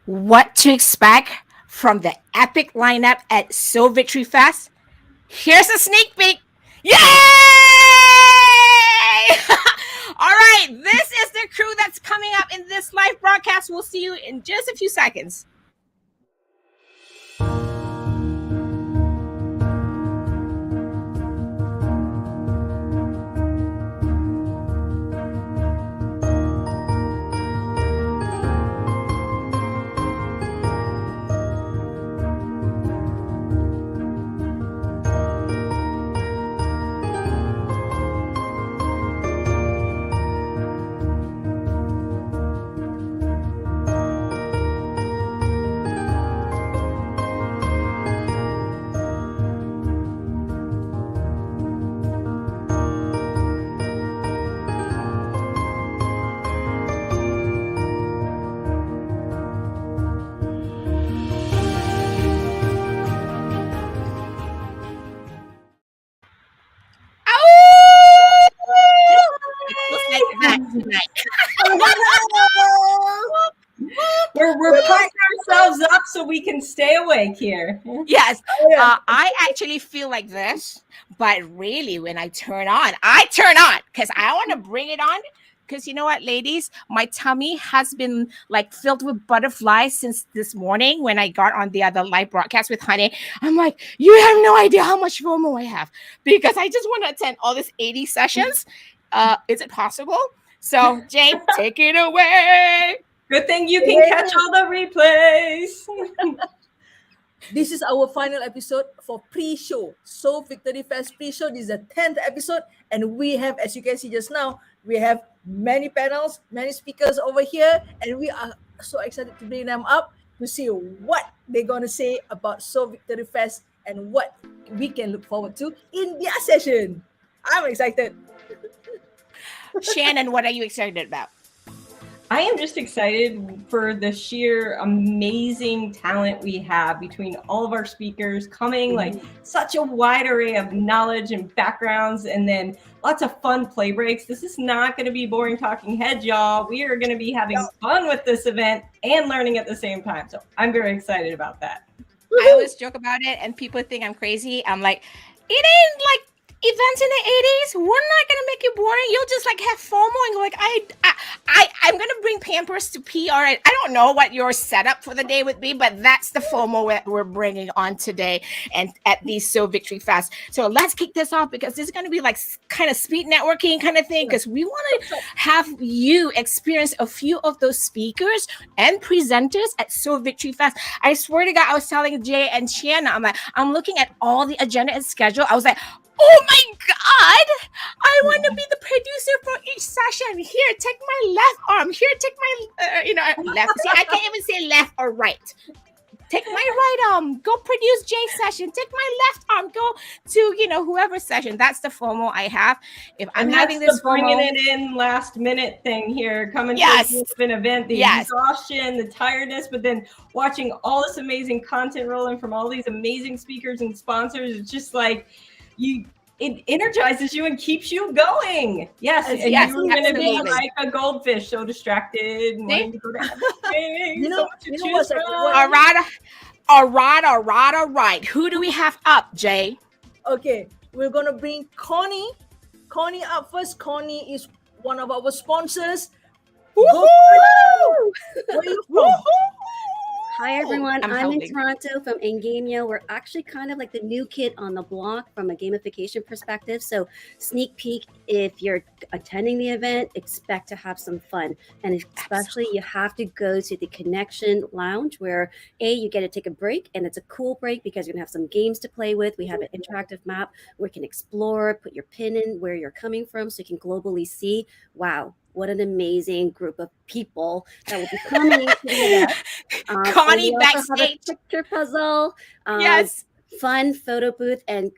what to expect from the epic lineup at SOW Victory Fest. Here's a sneak peek. Yay! All right, this is the crew that's coming up in this live broadcast. We'll see you in just a few seconds. We're pumping ourselves up so we can stay awake here. Yes, I actually feel like this, but really, when I turn on because I want to bring it on. Because you know what, ladies, my tummy has been like filled with butterflies since this morning when I got on the other live broadcast with Honey. I'm like, you have no idea how much FOMO I have because I just want to attend all these 80 sessions. Is it possible? So, Jay, take it away. Good thing you can catch all the replays. This is our final episode for pre-show. SOW Victory Fest pre-show. This is the 10th episode. And we have, as you can see just now, we have many panels, many speakers over here. And we are so excited to bring them up to see what they're going to say about SOW Victory Fest and what we can look forward to in their session. I'm excited. Shannon, what are you excited about? I am just excited for the sheer amazing talent we have between all of our speakers coming, like such a wide array of knowledge and backgrounds, and then lots of fun play breaks. This is not going to be boring talking heads, y'all. We are going to be having fun with this event and learning at the same time. So I'm very excited about that. I always joke about it and people think I'm crazy. I'm like, it ain't like events in the 80s. We're not gonna make you boring. You'll just like have FOMO and go like, I'm gonna bring Pampers to pee. All right, I don't know what your setup for the day would be, but that's the FOMO that we're bringing on today and at the SOW Victory Fest. So let's kick this off because this is gonna be like kind of speed networking kind of thing because we want to have you experience a few of those speakers and presenters at SOW Victory Fest. I swear to God, I was telling Jay and Shanna, I'm like, I'm looking at all the agenda and schedule. I was like, oh my God, I want to be the producer for each session. Here, take my left arm. Here, take my, left. See, I can't even say left or right. Take my right arm. Go produce Jay's session. Take my left arm. Go to, whoever's session. That's the FOMO I have. If I'm having this bringing FOMO, it in last minute thing here, coming Yes. to an event, the exhaustion, the tiredness, but then watching all this amazing content rolling from all these amazing speakers and sponsors. It's just like, it energizes you and keeps you going. Yes, and you're going to be like a goldfish, so distracted, wanting to go to everything. All right. Who do we have up, Jay? Okay, we're going to bring Connie. Connie up first. Connie is one of our sponsors. Woohoo! Where are you from? Hi, everyone. I'm in helping. Toronto from Engamio. We're actually kind of like the new kid on the block from a gamification perspective. So sneak peek, if you're attending the event, expect to have some fun. And especially you have to go to the Connection Lounge where you get to take a break, and it's a cool break because you're gonna have some games to play with. We have an interactive map where you can explore, put your pin in where you're coming from so you can globally see, wow, what an amazing group of people that will be coming to the event. Connie we also have backstage. a picture puzzle, Yes. fun photo booth. And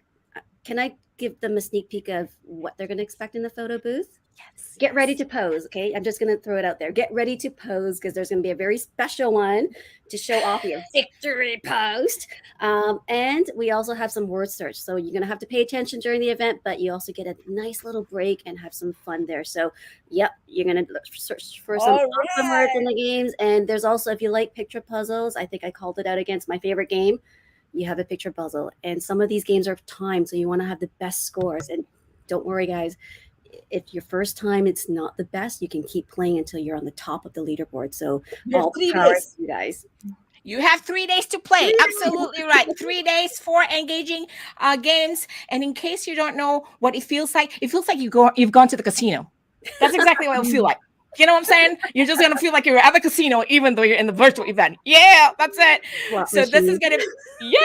can I give them a sneak peek of what they're going to expect in the photo booth? Get ready to pose, okay? I'm just going to throw it out there. Get ready to pose because there's going to be a very special one to show off your victory pose. And we also have some word search. So you're going to have to pay attention during the event, but you also get a nice little break and have some fun there. So, yep, you're going to search for some awesome words in the games. And there's also, if you like picture puzzles, I think I called it out against my favorite game. You have a picture puzzle. And some of these games are timed, so you want to have the best scores. And don't worry, guys. If your first time it's not the best, you can keep playing until you're on the top of the leaderboard. So all power to you guys. You have 3 days to play. Absolutely right. 3 days, 4 engaging games. And in case you don't know what it feels like you've gone to the casino. That's exactly what it'll feel like. You know what I'm saying? You're just going to feel like you're at the casino, even though you're in the virtual event. Yeah, that's it. So this is going to be,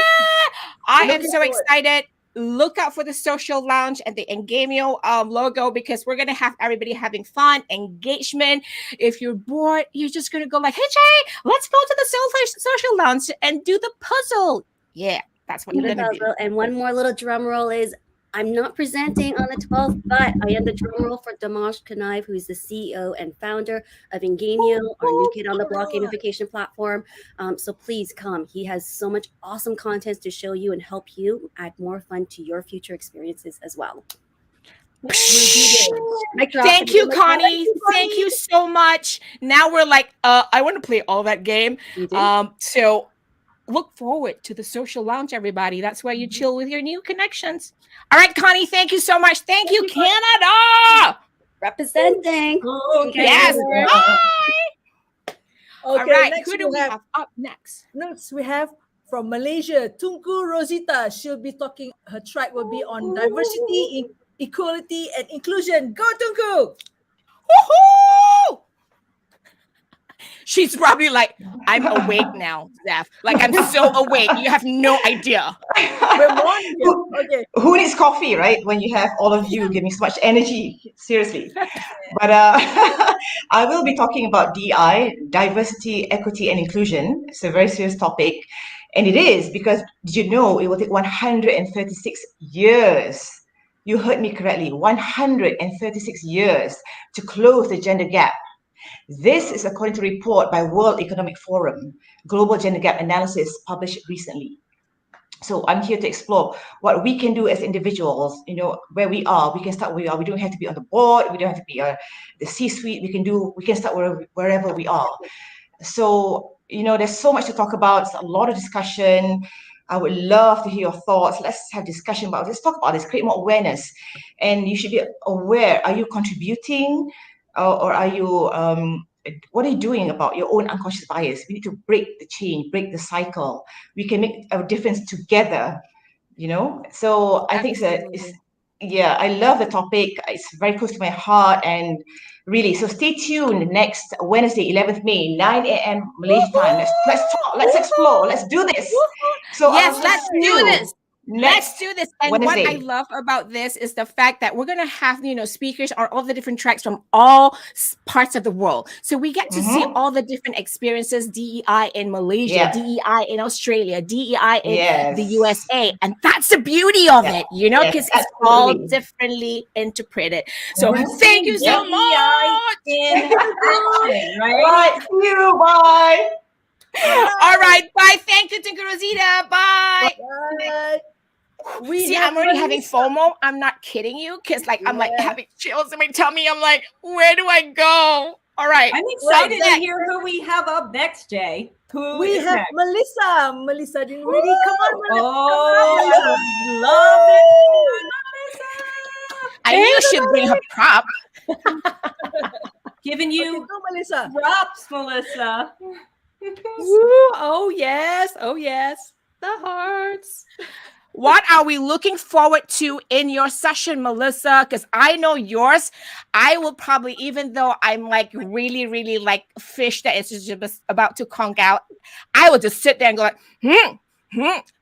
I am so excited. Look out for the social lounge and the Engamio logo because we're going to have everybody having fun, engagement. If you're bored, you're just going to go like, hey, Jay, let's go to the social lounge and do the puzzle. Yeah, that's what you're going to do. And one more little drum roll is I'm not presenting on the 12th, but I am the drum roll for Dimash Kanaiv, who's the CEO and founder of Engamio, our new kid on the block gamification platform. So please come. He has so much awesome content to show you and help you add more fun to your future experiences as well. Thank you, Connie. Thank you so much. Now we're like, I want to play all that game. So look forward to the social lounge, everybody. That's where you chill with your new connections. All right, Connie, thank you so much. Thank you, Canada. Representing. Yes. Bye. Okay, all right, who do we have up next? Next, we have from Malaysia, Tunku Rosita. She'll be talking, her track will be on diversity, equality, and inclusion. Go, Tunku. Woohoo! She's probably like, I'm awake now, Zeph. Like, I'm so awake. You have no idea. Who needs coffee, right? When you have all of you giving so much energy. Seriously. But I will be talking about DI, diversity, equity, and inclusion. It's a very serious topic. And it is because, did you know it will take 136 years? You heard me correctly, 136 years to close the gender gap. This is according to a report by World Economic Forum, Global Gender Gap Analysis published recently. So I'm here to explore what we can do as individuals, where we are. We can start where we are. We don't have to be on the board. We don't have to be the C-suite. We can start wherever we are. So, there's so much to talk about. It's a lot of discussion. I would love to hear your thoughts. Let's have discussion about this. Talk about this. Create more awareness. And you should be aware. Are you contributing? Or are you, what are you doing about your own unconscious bias? We need to break the chain, break the cycle. We can make a difference together, So I think I love the topic. It's very close to my heart. And really, so stay tuned next Wednesday, 11th May, 9 a.m. Malaysia time. Let's talk, let's explore, let's do this. So yes, let's do this. Let's do this. And Wednesday. What I love about this is the fact that we're going to have, speakers on all the different tracks from all parts of the world. So we get to see all the different experiences, DEI in Malaysia, DEI in Australia, DEI in the USA. And that's the beauty of it, because it's all differently interpreted. So thank you so much. Right. See you. Bye. All right. Bye. Thank you, Tunku Rosita. Bye. Bye. I'm already having FOMO. I'm not kidding you, because I'm like having chills in my tummy. I'm like, where do I go? All right. I'm excited to hear who we have up next, Jay. We have next? Melissa. Melissa didn't really come on. Melissa. Love it. Melissa. I knew she'd bring her prop. Giving you Melissa. props, Melissa. Ooh, oh yes. The hearts. What are we looking forward to in your session, Melissa? Because I know yours. I will probably, even though I'm like really, really like fish that is just about to conk out, I will just sit there and go like,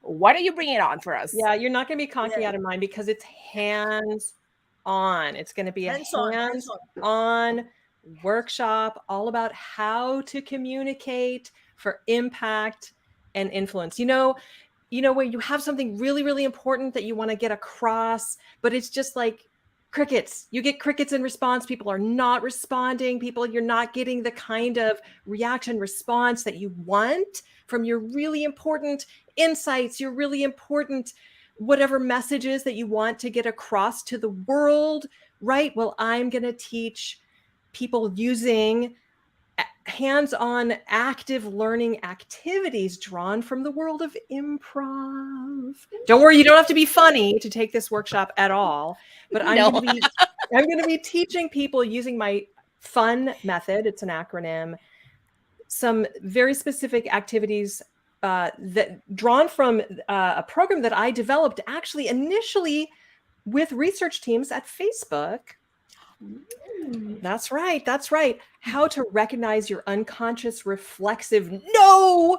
what are you bringing on for us? Yeah, you're not going to be conking out of mine because it's hands-on. It's going to be a hands-on workshop all about how to communicate for impact and influence. Where you have something really, really important that you want to get across, but it's just like crickets. You get crickets in response. People are not responding. You're not getting the kind of reaction response that you want from your really important insights, your really important whatever messages that you want to get across to the world, right? Well, I'm going to teach people using hands-on active learning activities drawn from the world of improv. Don't worry, you don't have to be funny to take this workshop at all, but I'm going to be teaching people using my FUN method. It's an acronym. Some very specific activities that drawn from a program that I developed actually initially with research teams at Facebook. That's right. How to recognize your unconscious reflexive no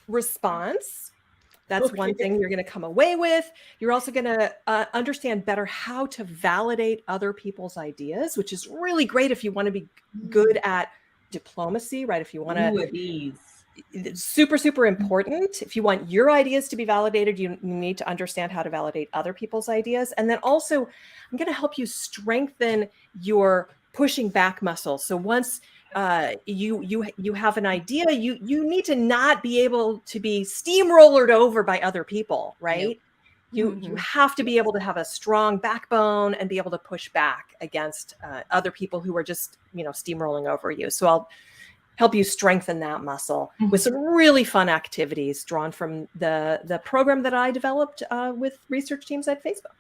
response. That's one thing you're going to come away with. You're also going to understand better how to validate other people's ideas, which is really great if you want to be good at diplomacy, right? If you want to, it's super, super important. If you want your ideas to be validated, you need to understand how to validate other people's ideas. And then also, I'm going to help you strengthen your pushing back muscle. So once you have an idea, you need to not be able to be steamrollered over by other people, right? Yep. You have to be able to have a strong backbone and be able to push back against other people who are just, steamrolling over you. So I'll help you strengthen that muscle with some really fun activities drawn from the program that I developed with research teams at Facebook.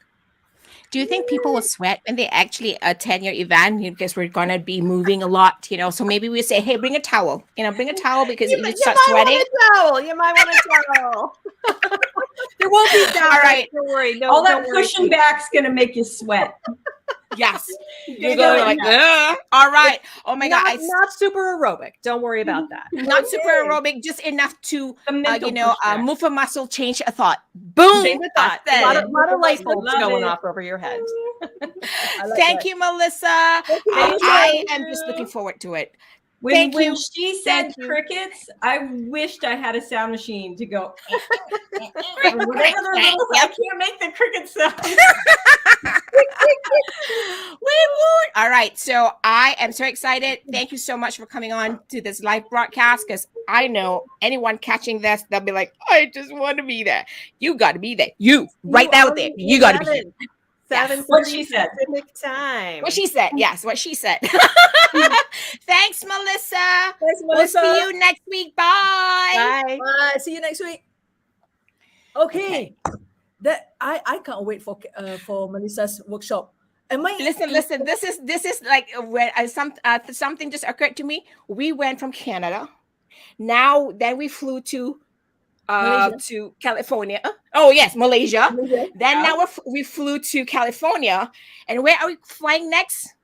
Do you think people will sweat when they actually attend your event? Because we're going to be moving a lot, So maybe we say, hey, bring a towel. Bring a towel because you start sweating. You might want a towel. There won't be that. All right. Don't worry. No, all that pushing back's going to make you sweat. Yes. You're going like, all right. Oh my God. Not super aerobic. Don't worry about that. Not super aerobic, just enough to, move a muscle, change a thought. Boom. Change a thought. A lot of light bulbs going off over your head. Thank you, Melissa. I am just looking forward to it. When she said crickets, I wished I had a sound machine to go. I can't make the cricket sound. All right. So I am so excited. Thank you so much for coming on to this live broadcast, because I know anyone catching this, they'll be like, I just want to be there. You got to be there. You right now there. You got to be here. 7:30 what she said. Pacific time. What she said. Yes, what she said. Thanks, Melissa. Thanks, Melissa. We'll see you next week. Bye. Bye. Bye. See you next week. Okay. That I can't wait for Melissa's workshop. Listen. This is like when something just occurred to me. We went from Canada. Then we flew to California. Oh yes, Malaysia. Then now we flew to California. And where are we flying next?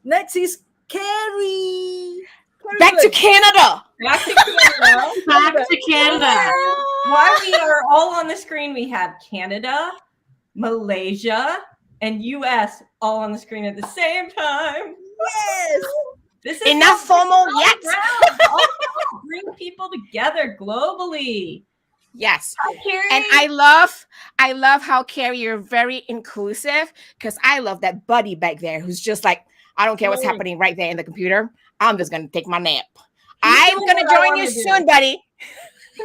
Next is Carrie. Back to Canada. Back to Canada. Back to Canada. While we are all on the screen, we have Canada, Malaysia, and US all on the screen at the same time. Yes. This is enough FOMO yet. Bring people together globally. Yes. Hi, Carrie. And I love how, Carrie, you're very inclusive, because I love that buddy back there who's just like, I don't care what's happening right there in the computer. I'm just going to take my nap. I'm going to join you soon, buddy.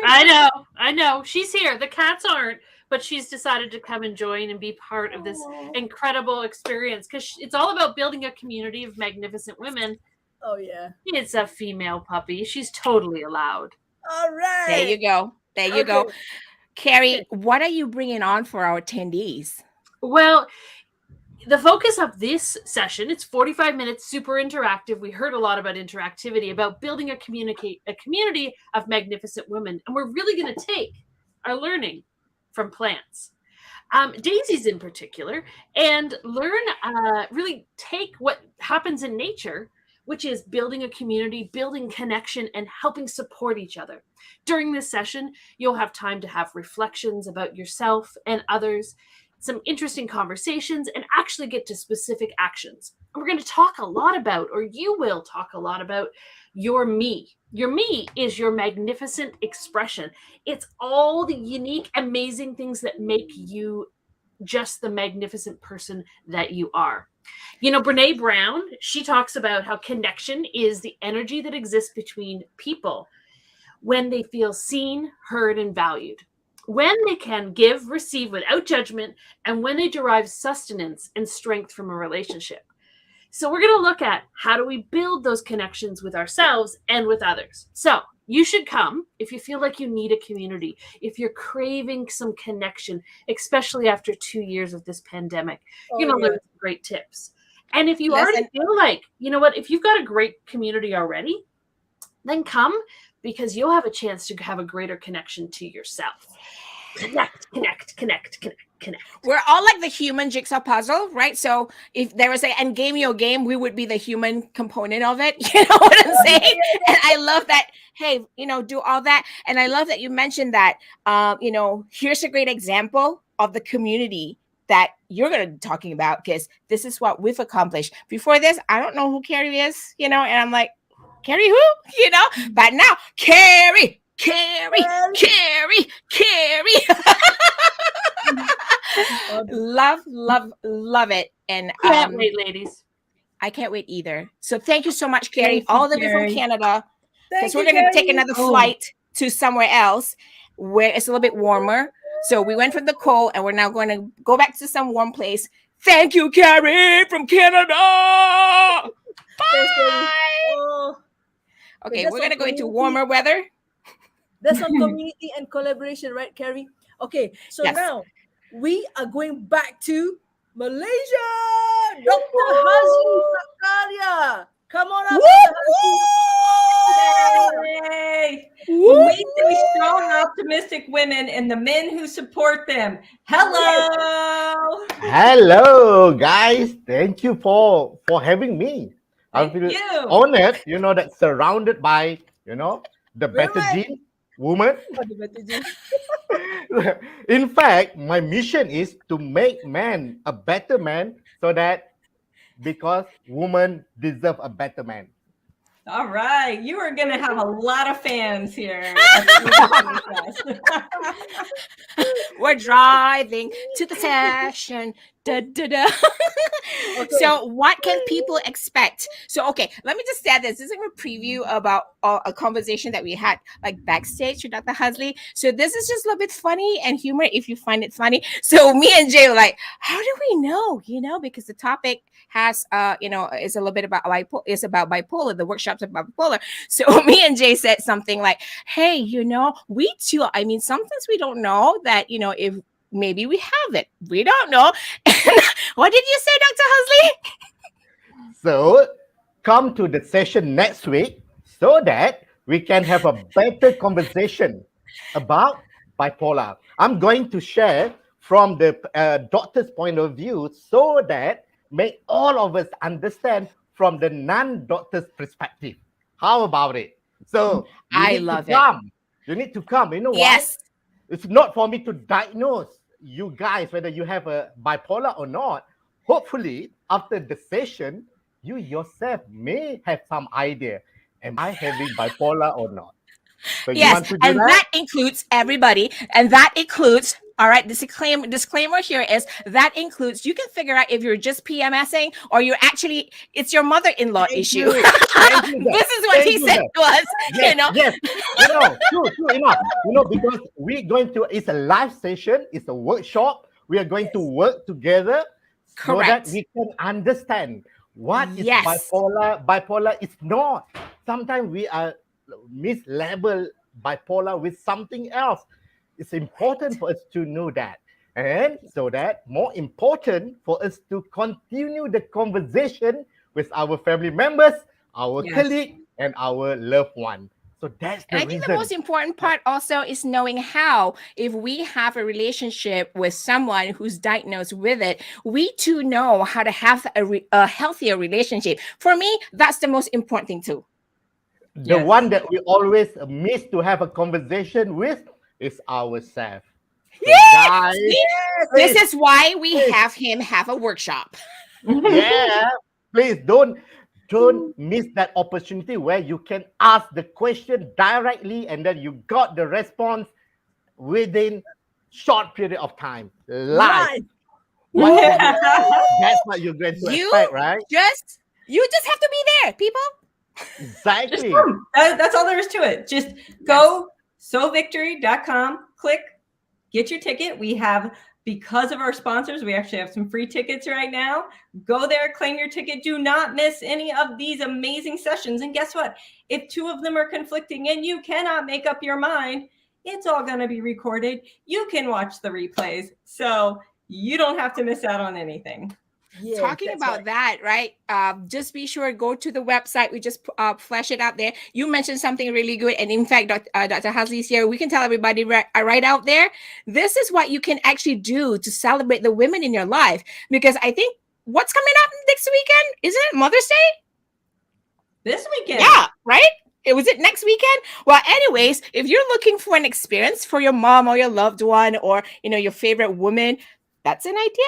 I know. She's here. The cats aren't, but she's decided to come and join and be part of this incredible experience, because it's all about building a community of magnificent women. Oh, yeah. It's a female puppy. She's totally allowed. All right. There you go. Carrie, what are you bringing on for our attendees? Well, the focus of this session, it's 45 minutes, super interactive. We heard a lot about interactivity, about building a community of magnificent women. And we're really going to take our learning from plants, daisies in particular, and learn, really take what happens in nature, which is building a community, building connection, and helping support each other. During this session, you'll have time to have reflections about yourself and others, some interesting conversations, and actually get to specific actions. And we're going to talk a lot about, or you will talk a lot about, your me. Your me is your magnificent expression. It's all the unique, amazing things that make you just the magnificent person that you are. You know, Brene Brown, she talks about how connection is the energy that exists between people when they feel seen, heard, and valued, when they can give, receive without judgment, and when they derive sustenance and strength from a relationship. So we're going to look at how do we build those connections with ourselves and with others. So you should come if you feel like you need a community, if you're craving some connection, especially after 2 years of this pandemic. You're going to learn some great tips. And if you already feel like, you know what, if you've got a great community already, then come, because you'll have a chance to have a greater connection to yourself. Connect. We're all like the human jigsaw puzzle, right? So if there was an Endgameo game, we would be the human component of it. You know what I'm saying? And I love that. Hey, you know, do all that. And I love that you mentioned that. You know, here's a great example of the community that you're going to be talking about, because this is what we've accomplished. Before this, I don't know who Carrie is, you know, and I'm like, Carrie who? You know, but now Carrie. love it. And can't wait, ladies. I can't wait either. So thank you so much, Carrie, all the way from Canada, because we're going to take another flight to somewhere else where it's a little bit warmer. So we went from the cold and we're now going to go back to some warm place. Thank you, Carrie from Canada. Bye. Okay, we're going to go into warmer weather. That's on community and collaboration, right, Carrie? Okay, so now we are going back to Malaysia. Dr. Hazli Zakaria. Come on up, Dr. Yay! We see strong, optimistic women and the men who support them. Hello! Hello, guys. Thank you for having me. I feel honored, you know, that surrounded by, you know, the better gene woman. In fact, my mission is to make man a better man, so that because women deserve a better man. All right, you are going to have a lot of fans here. We're driving to the session. Da, da, da. Okay. So what can people expect? So, okay, let me just say this. This is a preview about a conversation that we had like backstage with Dr. Hazli. So this is just a little bit funny and humor if you find it funny. So me and Jay were like, how do we know? You know, because the topic has, you know, is a little bit about bipolar. The workshop's about bipolar. So me and Jay said something like, hey, you know, we too, I mean, sometimes we don't know that, you know, if maybe we have it. We don't know. What did you say, Dr. Hazli? So come to the session next week so that we can have a better conversation about bipolar. I'm going to share from the doctor's point of view so that make all of us understand from the non-doctor's perspective. How about it? So I love it. You need to come. You know why? Yes. It's not for me to diagnose you guys whether you have a bipolar or not. Hopefully, after the session, you yourself may have some idea. Am I having bipolar or not? So yes, and that includes everybody. And that includes, all right, the disclaimer here is that includes, you can figure out if you're just PMSing or you're actually, it's your mother-in-law issue. This is what he said to us, yes, you know. Yes, you know, true enough. You know, because we're going to, it's a live session, it's a workshop. We are going to work together so that we can understand what is bipolar. Bipolar is not. Sometimes we are mislabel bipolar with something else. It's important for us to know that, and so that more important for us to continue the conversation with our family members, our colleague, and our loved one. So that's the reason. I think the most important part also is knowing how, if we have a relationship with someone who's diagnosed with it, we too know how to have a healthier relationship. For me, that's the most important thing too. The one that we always miss to have a conversation with is ourselves. So guys, this is why we have him have a workshop. Yeah, please don't miss that opportunity where you can ask the question directly and then you got the response within short period of time. Live. That's what you're going to You expect, right? You just have to be there, people. Just Exactly. come. That's all there is to it. Just go SOWVictory.com, click, get your ticket. We have, because of our sponsors, we actually have some free tickets right now. Go there, claim your ticket. Do not miss any of these amazing sessions. And guess what? If 2 of them are conflicting and you cannot make up your mind, it's all going to be recorded. You can watch the replays. So you don't have to miss out on anything. Yes, Talking that's about right. that, right? Just be sure to go to the website. We just flash it out there. You mentioned something really good, and in fact, Dr. Hasley's here. We can tell everybody right out there. This is what you can actually do to celebrate the women in your life. Because I think what's coming up next weekend? Isn't it Mother's Day? This weekend. Yeah, right? Was it next weekend? Well, anyways, if you're looking for an experience for your mom or your loved one or your favorite woman, that's an idea.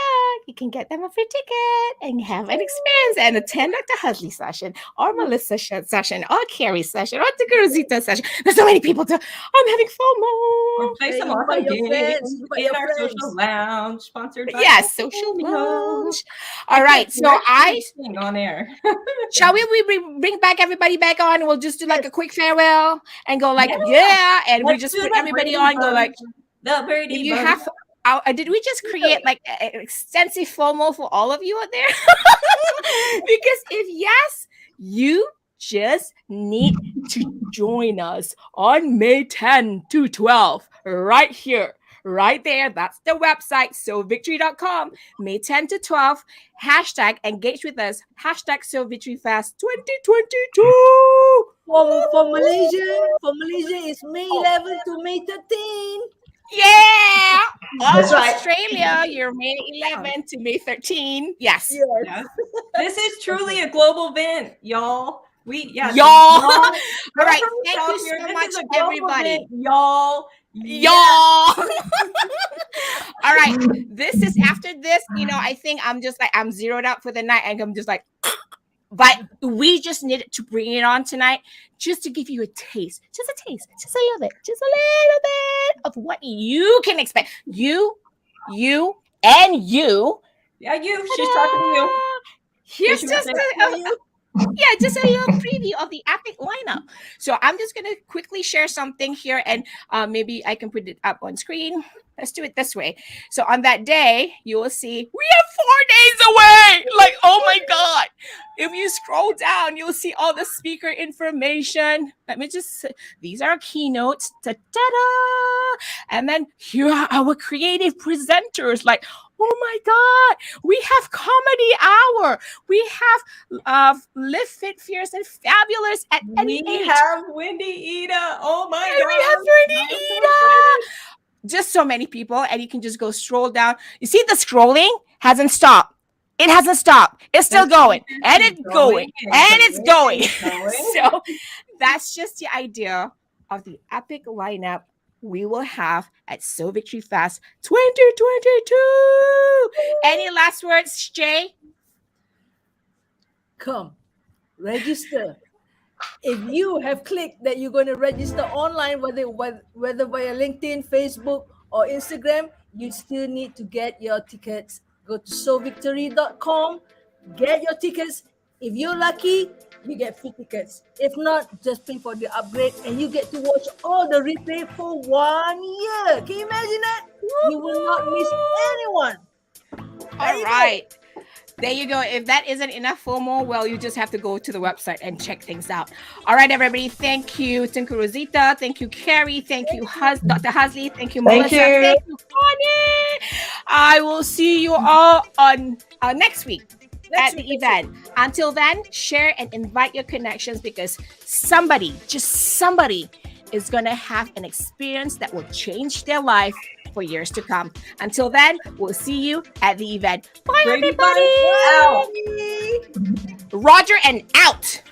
You can get them a free ticket and have an experience and attend Dr. Husley session or Melissa session or Carrie session or Dr. Rosita session. There's so many people to. I'm having FOMO. Or play some Invite awesome your games friends, invite in your our friends. social lounge, sponsored by Yes, social Entrepreneurship. lounge. All right, so I on air. shall we bring back everybody back on? We'll just do like a quick farewell and go like and we Let's just do put the everybody Brady on. Go Bunch. like The Brady if you Bunch. have. Did we just create like an extensive FOMO for all of you out there? Because if yes, you just need to join us on May 10 to 12 right here. Right there, that's the website, SOWVictory.com, May 10 to 12, hashtag engage with us, hashtag SOW Victory Fest 2022. For Malaysia is May 11 to May 13. Yeah. That's right. Australia, you're May 11 to May 13. Yes. Yes. This is truly a global event, y'all. Y'all. All right. Thank you so much, everybody. Y'all. Y'all. All right. This is after this, I think I'm just like, I'm zeroed out for the night and I'm just like, but we just needed to bring it on tonight just to give you a taste, just a little bit of what you can expect. You, and you. Yeah, you. She's talking to you. Here's just just a little preview of the epic lineup. So I'm just going to quickly share something here and maybe I can put it up on screen. Let's do it this way. So on that day, you will see we have 4 days away. Like, oh my God. If you scroll down, you'll see all the speaker information. Let me just, these are keynotes. Ta-da! And then here are our creative presenters. Like, oh my God, we have Comedy Hour. We have Live Fit, Fierce, and Fabulous at any age. We have Wendy Ida. Oh my God. We have Wendy Ida. Just so many people, and you can just go scroll down. You see the scrolling hasn't stopped. It hasn't stopped. It's still going, and it's going, and it's going. So that's just the idea of the epic lineup we will have at SOW Victory Fest 2022. Any last words, Jay? Come, register. If you have clicked that you're going to register online, whether via LinkedIn, Facebook, or Instagram, you still need to get your tickets. Go to SOWVictory.com, get your tickets. If you're lucky, you get free tickets. If not, just pay for the upgrade and you get to watch all the replay for 1 year. Can you imagine that? You will not miss anyone. All right. There you go. If that isn't enough FOMO, well, you just have to go to the website and check things out. All right, everybody. Thank you, Thank you, Rosita. Thank you, Carrie. Thank you, Dr. Hasley. Thank you, Melissa. Thank you, Connie. I will see you all on next week at the event. Until then, share and invite your connections because somebody, just somebody, is going to have an experience that will change their life for years to come. Until then, we'll see you at the event. Bye, everybody. Roger and out.